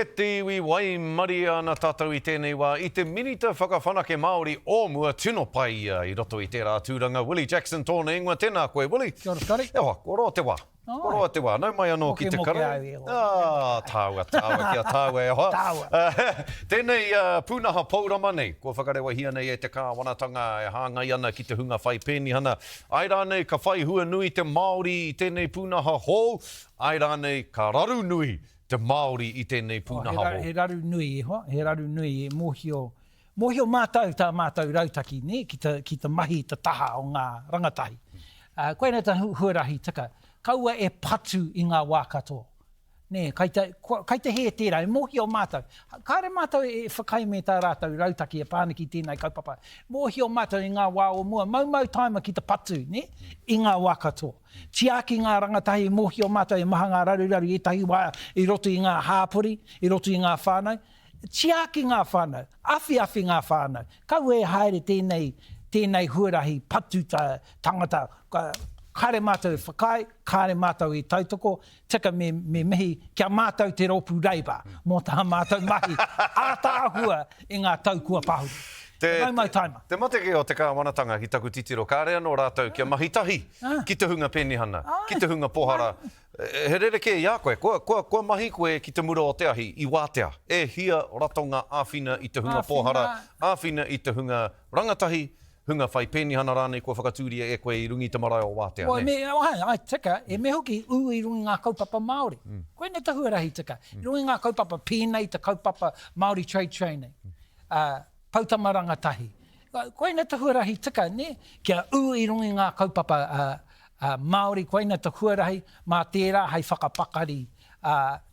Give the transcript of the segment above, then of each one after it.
Te iwi wai mari ana tātou i tēnei wā. I te minita whakawhanake Māori o mua tino pai i roto i tērā tūranga. Willie Jackson tōna ingoa, tēnā koe, Willie. Kia ora, Kari. Ewa, koro te wā. Koro te wā. Nau mai anō ki te kara. Tāua kia tāua e hoa. Tēnei pūnaha paurama nei. Ko whakarewa hia nei e te kāwanatanga e hāngai ana ki te hunga whai pēni hana. Ai rānei ka whai hua nui te Māori i tēnei pūnaha hall. Ai rānei ka raru nui te Māori i tēnei pūnaha hall. He raru nui e hoa, he raru nui e mōhio mātau tā mātau rautaki, ne? Ki ta mahi ta taha o ngā rangatahi. Koe nei ta huarahi tika. Kaua e patu i ngā wā katoa. Ne, kai te he tērā, e mōhio mātau. Kāre mātau e whakai me tā rātau rautaki e pāniki tēnei kaupapa. Mōhio mātau i ngā wā o mua, mau taima ki te patu, ne? I ngā wā katoa. Tiaki ngā rangatahi, mōhio mātau e maha ngā raru e tahi wā i roto i ngā hāpori, i roto i ngā whānau. Tiaki ngā whānau, awhi ngā whānau. Kau e haere tēnei huarahi patu tangata, kāre mātou e whakai, kāre mātou e tautoko, tika me mihi kia mātou te ropu reiba, mō tā mātou mahi, ātāhua i ngā taukua pahuri. Te mateke o te kāwanatanga ki taku titiro, kāre anō rātou kia mahitahi ki te hunga penihana, ki te hunga pohara. He rereke i a koe, kua mahi koe ki te mura o te ahi i Wātea. E hia ratonga āwhina i te hunga pohara, āwhina i te hunga rangatahi, hunga whai penihana rānei kua whakatūria e koe i rungi te marae o Wātea. Ai, tika, e me hoki ui i rungi ngā kaupapa Māori. Koe ne ta huarahi tika. I rungi ngā kaupapa pēnei, te kaupapa Māori Trade Training. Pautama rangatahi. Koe ne ta huarahi tika, ne? Kia ui i rungi ngā kaupapa Māori, koe ne ta huarahi mā tērā hei whakapakari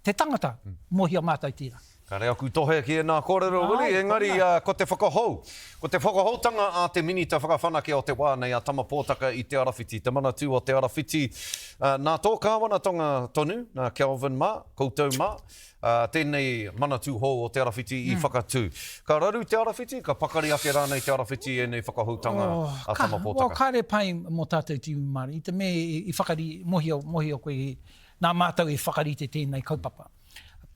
te tangata mōhio mātou tērā. Ka rea ku tohe ki e nā kōrero, Willie, engari ko te whakahou. Ko te whakahoutanga a te minita whakawhanake o te wānei a tama pōtaka i te arawhiti, te manatū o te arawhiti. Nā tō kāwanatonga tonu, nā Kelvin mā, koutou mā, tēnei manatū hou o te arawhiti i whakatū. Ka raru te arawhiti, ka pakari ake rānei te arawhiti e nei whakahoutanga a tama pōtaka. Kāre pai mō tātou tīmu māri, i te me i whakari mohio koe, nā mātou e whakarite tēnei kaupapa.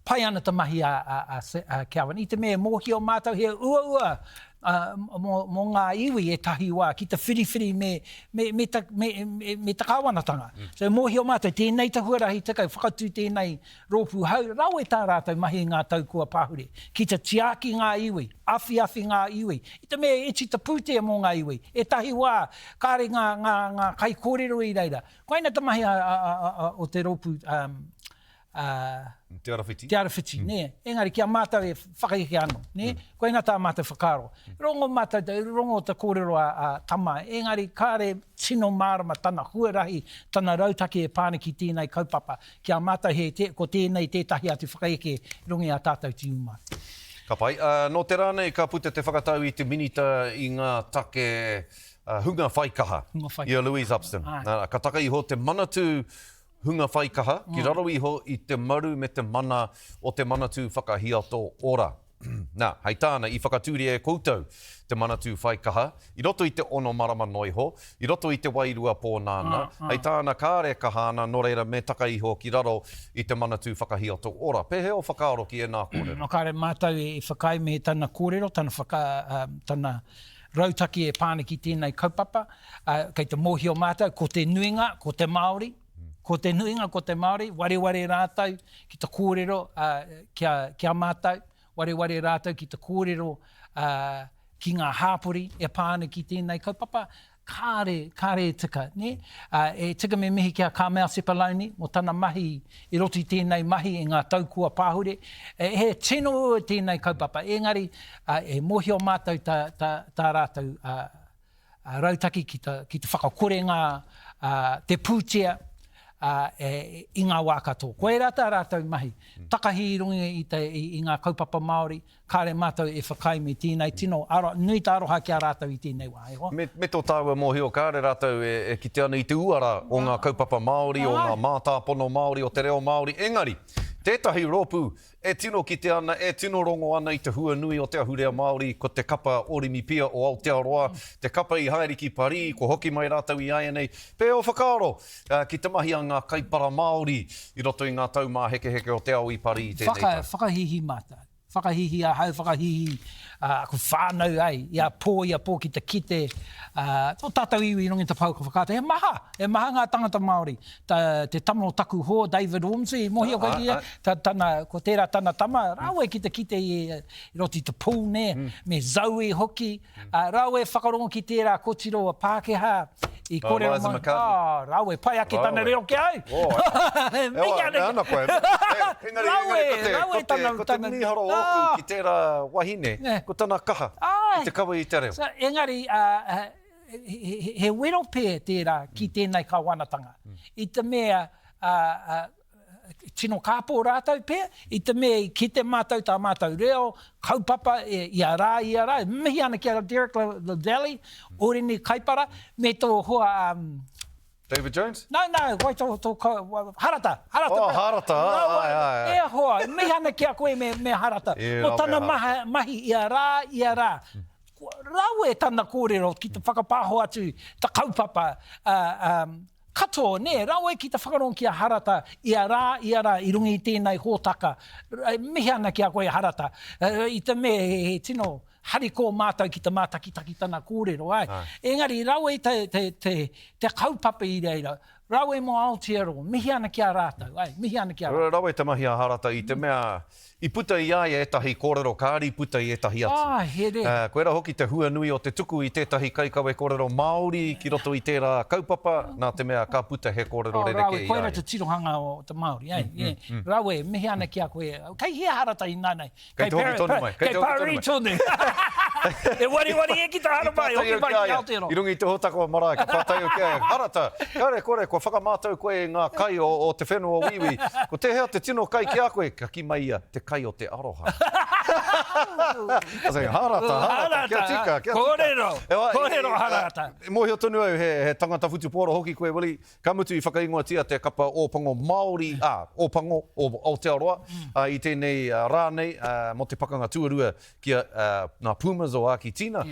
Pai ana ta mahi a Kelvin. I te mea mōhio mātou he ua mō ngā iwi e tahi wā ki te whiriwhiri me ta kāwanatanga. So mōhio mātou tēnei ta huarahi tika, whakatū tēnei rōpū hau, rau e tā rātou mahi ngā taukua pāhure. Ki te tiaki ngā iwi, awhi ngā iwi. I te mea eti ta pūtea mō ngā iwi. E tahi wā, kāre ngā kai kōrero i reira. Koina ta mahi o te rōpū Te arawhiti? Te arawhiti, ne. Engari, kia mātou e whakaike anō, ne. Koe nā tā mātou whakaro. Rongo mātou, rongo ta kōrero a tama. Engari, kāre tino mārama tana huarahi, tana rautaki e pāniki tēnei kaupapa. Kia mātou ko tēnei tētahi atu whakaike rungi a tātou tīuma. Ka pai. No te rānei, ka puta te whakatau i te minita i ngā take hunga whaikaha. I a Louise Upston. Ka taka iho te manatū hunga whaikaha, ki raro iho i te maru me te mana o te manatū whakahiato ora. Nā, hei tāna, i whakatūri e koutou te manatū whaikaha, i roto i te ono marama noiho, i roto i te wairua pōnāna, hei tāna kāre kahana no reira me taka iho ki raro i te manatū whakahiato ora. Pēhe o whakaaro ki e nā kōrero? No kāre mātou e whakai me tana kōrero, tana rautaki e pāniki tēnei kaupapa, kei te mōhio mātou, ko te nuinga, ko te Māori, ko te nuinga, ko te Māori, ware rātou ki te kōrero kia mātou, ware rātou ki te kōrero ki ngā hāpori e pāniki tēnei kaupapa, kāre tika, ne? E tika me mihi kia Carmel Sepuloni, mo tana mahi, i roti tēnei mahi i ngā taukua pāhure. He tino tēnei kaupapa, engari e mōhio mātou tā rātou rautaki ki te whakakorenga, te pūtea, i ngā wā katoa. Koe rātou mahi. Takahi i rungi i ngā kaupapa Māori, kāre mātou e whakai me tēnei tino, nui tā aroha ki a rātou i tēnei wā. Me tō tāua mōhio, kāre rātou e kite ana i te uara o ngā kaupapa Māori, o ngā mātāpono Māori, o te reo Māori. Engari, Tētahi rōpū, e tino ki te ana, e tino rongo ana i te hua nui o te ahurea Māori, ko te kapa orimi pia o Aotearoa, te kapa i haere ki Parī, ko hoki mai rātau i aia nei. Pē o whakaaro, ki te mahi a ngā kaipara Māori, i roto i ngā taumā heke o te ao i Parī. Whakahihi mātai. Whakahihi a hau, whakahihi ako whānau ai, ia pō ki te kite. Tō tātou iwi rongi te pau ka whakata. E maha ngā tangata Māori. Te tamo taku ho, David Ormsby, mohi o koe kia. Ko tērā tana tama, rāwe ki te kite i roti te pū ne, me Zoe hoki. Rāwe whakarongo ki tērā kōtiro a Pākehā. I kōrero mai, rāwe, pai ake tana reo ki au. Ana koe. Rāwe tana. Ko te miharo oku ki tērā wahine, ko tana kaha, i te kawa i te reo. Engari, he wero pē tērā ki tēnei kāwanatanga. I te mea, tino kāpō rātau pē, i te mea ki te mātou tā mātou reo, kaupapa i a rā, mihi ana ki a Derek Liddell, oreni kaipara, me tō hoa... David Jones? No, wai tō harata. Harata, ai. E hoa, mihi ana ki a koe me harata. No tana mahi i a rā. Rawe tana kōrero ki te whakapāho atu, ta kaupapa, katoa, rawe ki te whakarongo ki a harata, i a rā, i rungi i tēnei hōtaka. Mihi ana ki a koe harata. I te me he tino hariko mātou ki te mātakitaki tana kōrero, ai. Engari, rawe te kaupapa i reira. Rawe mo Aotearoa, mihi ana ki a rātou, ai. Mihi ana ki a rātou. Rawe te mahi a harata i te mea... I puta i ai etahi kōrero kāri, puta i etahi atu. Here. Koe rā hoki te hua nui o te tuku i tētahi kaikawe kōrero Māori, ki roto i tērā kaupapa, nā te mea ka puta he kōrero rereke i ai. Koe rā te tirohanga o te Māori, ai. Rawe, mihi ana ki a koe. Kei hea harata i nānei. Kei te hoki tonu mai. Kei Parī tonu. E wari e ki te hara mai, hoki mai ki Aotearoa. I rungi te hotako marae, ka pātai o kia. Harata, kare, ko whakamātau koe ngā kai o te whenua wiwi. Ko te hea te tino kai ki a koe, ka ki mai ia te kai o te aroha. Harata. Kia tika. Kōrero harata. Mohi o tonu au, he tangata whutupōro hoki koe wali, ka mutu i whakaingoa tia te kapa ōpango Māori, ōpango o Aotearoa, i tēnei rānei, mo te pakanga tuarua kia ngā Pumas o Aki Tina.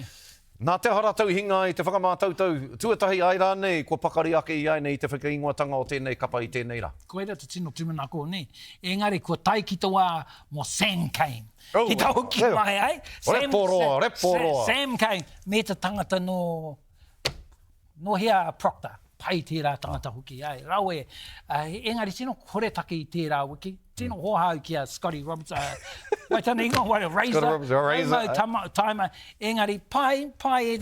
Nā te haratau hinga i te whakamātautau, tuatahi ai rānei, ko pakari ake i ai nei te whakaingoatanga o tēnei kapa i tēnei rā. Koe rā te tino tūmana ko ne. Engari, ko tai ki te wā mo Sam Cane. Ki ta hoki mai, ai? Reporoa. Sam Cane, me te tangata no hea Proctor. Pai tērā tangata hoki, ai. Rawe, engari, tino kore take i tērā wiki. Tino hohau ki a Scotty Roberts, wai tana ingo, wai a Razor. Taima, engari, pai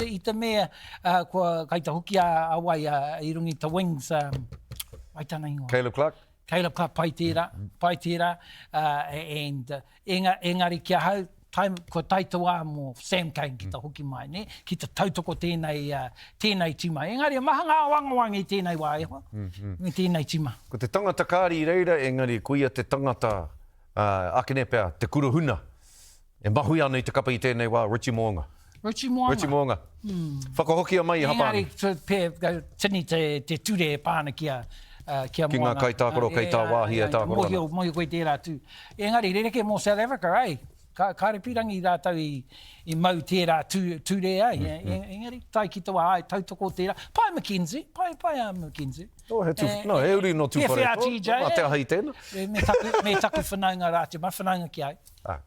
i te mea, kai ta hoki a wai i rungi ta Wings, wai tana ingo. Caleb Clark, pai tērā, and engari ki a hau, ko taitoa mo Sam Cane ki ta hoki mai, ne? Ki ta tautoko tēnei tima. Engari, maha ngā wangawangi tēnei wā ewa, tēnei tima. Ko te tangata kāri reira, engari, kuia te tangata akene pēr, te kuruhuna. E mahui ana i te kapa i tēnei wā, Richie Mo'unga. Whakahokia mai i hapani. Engari, tini te ture pāna kia Ki ngā kaitākoro, kaitāwāhi e tākoro. Mohi koe tērā tū. Engari, rereke mō South Africa, ai. Kāre pirangi rātau i mau tērā tūre ai. Engari, tai ki toa ai, tautoko tērā. Pai McKenzie. He uri no tūwhare. TJ. Te ahai tēnā. Me taku whanaunga rāti, ma whanaunga ki ai.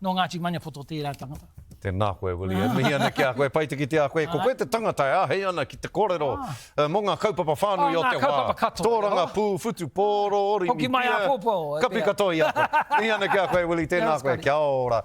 No Ngāti Maniapoto tērā tangata. Tēnā koe, Willi. Mihi ana ki a koe, pai te ki te a koe. Ko koe te tangata hei ana ki te kōrero. Mō ngā kaupapa whānui o te wā. Tōranga pū, futu pōro, ori mi pia. Hoki mai a pōpō. Kapi katoa i a koe. Mihi ana ki a koe, Willi. Tēnā koe, kia ora.